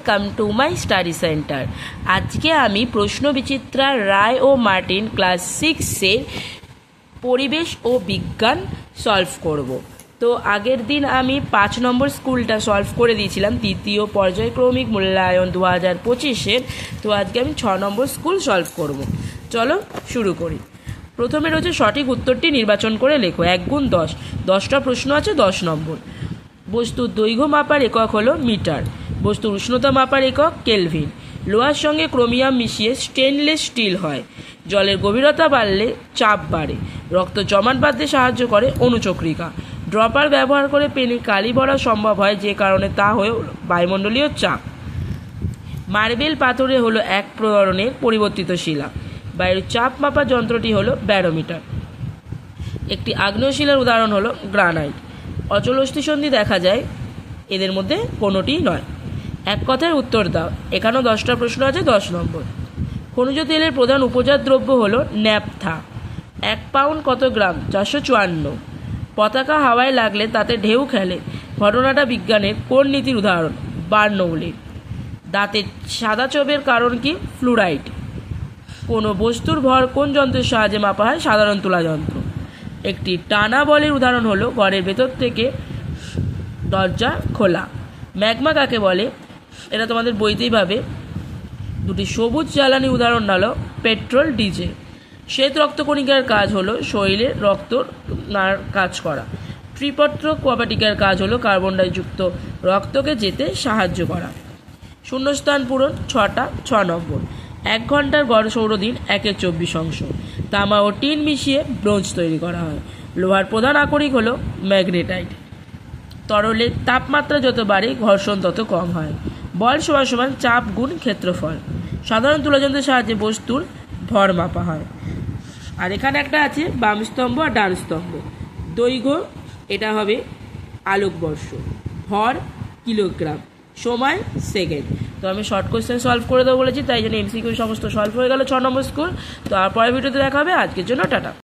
Welcome to my study centre. আজকে আমি প্রশ্নবিচিত্রা রায় ও Martin class 6-এর পরিবেশ ও বিজ্ঞান সলভ করব। তো আগের দিন আমি 5 নম্বর স্কুলটা সলভ করে দিয়েছিলাম, তৃতীয় পর্যায়ক্রমিক মূল্যায়ন 2025-এর। তো আজকে আমি 6 নম্বর স্কুল সলভ করব। চলো শুরু করি। প্রথমে রয়েছে সঠিক উত্তরটি নির্বাচন করে লেখো। 1 গুণ 10, 10টা প্রশ্ন আছে, 10 নম্বর। বস্তুর দৈর্ঘ্য মাপার একক হলো মিটার। বস্তুর উষ্ণতা মাপার একক কেলভিন। লোহার সঙ্গে ক্রোমিয়াম মিশিয়ে স্টেনলেস স্টিল হয়। জলের গভীরতা বাড়লে চাপ বাড়ে। রক্ত জমাট বাঁধতে সাহায্য করে অণুচক্রিকা। ড্রপার ব্যবহার করে পেনে কালি ভরা সম্ভব হয়, যে কারণে তা হয়ে বায়ুমণ্ডলীয় চাপ। মার্বেল পাথরে হলো এক ধরনের পরিবর্তিত শিলা। বায়ুর চাপ মাপার যন্ত্রটি হলো ব্যারোমিটার। একটি আগ্নেয় শিলার উদাহরণ হলো গ্রানাইট। অচল অস্থিসন্ধি দেখা যায়, এদের মধ্যে কোনোটিই নয়। এক কথায় উত্তর দাও। এখানেও 10টা প্রশ্ন আছে, 10 নম্বর। খনিজ তেলের প্রধান উপজাত দ্রব্য হলো ন্যাপথা। 1 পাউন্ড কত গ্রাম? 454। পতাকা হাওয়ায় লাগলে তাতে ঢেউ খেলে, ঘটনাটা বিজ্ঞানের কোন নীতির উদাহরণ? বার্নৌলির। দাঁতের সাদা ছোপের কারণ কি? ফ্লুরাইড। কোনো বস্তুর ভর কোন যন্ত্রের সাহায্যে মাপা হয়? সাধারণ তুলা যন্ত্র। একটি টানা বলের উদাহরণ হলো ঘরের ভেতর থেকে দরজা খোলা। ম্যাগমা কাকে বলে? এটা তোমাদের বইতেই পাবে। দুটি সবুজ জ্বালানি উদাহরণ হলো পেট্রোল, ডিজেল। শ্বেত রক্তকণিকার কাজ হলো শরীরে রক্ত কাজ করা। ত্রিপত্র কপাটিকার কাজ হলো কার্বন ডাইযুক্ত রক্তকে যেতে সাহায্য করা। শূন্যস্থান পূরণ 6টা, 6 নম্বর। 1 ঘন্টার গড় সৌরদিন 1/24। তামা ও টিন মিশিয়ে ব্রোঞ্জ তৈরি করা হয়। লোহার প্রধান আকরিক হলো ম্যাগনেটাইট। তরলের তাপমাত্রা যত বাড়ে ঘর্ষণ তত কম হয়। বল সমান চাপ গুণ ক্ষেত্রফল। সাধারণ তুলাযন্ত্রের সাহায্যে বস্তুর ভর মাপা হয়। আর এখানে একটা আছে বাম স্তম্ভ আর ডান স্তম্ভ। দৈর্ঘ্য এটা হবে আলোকবর্ষ, ভর কিলোগ্রাম, সময় সেকেন্ড। তো আমি শর্ট কোয়েশ্চেন সলভ করে দেবো বলেছি, তাই জন্য এমসিকিউ সমস্ত সলভ হয়ে গেল 6 নম্বর স্কুল। তো আর পরের ভিডিওতে দেখা হবে। আজকের জন্য টাটা।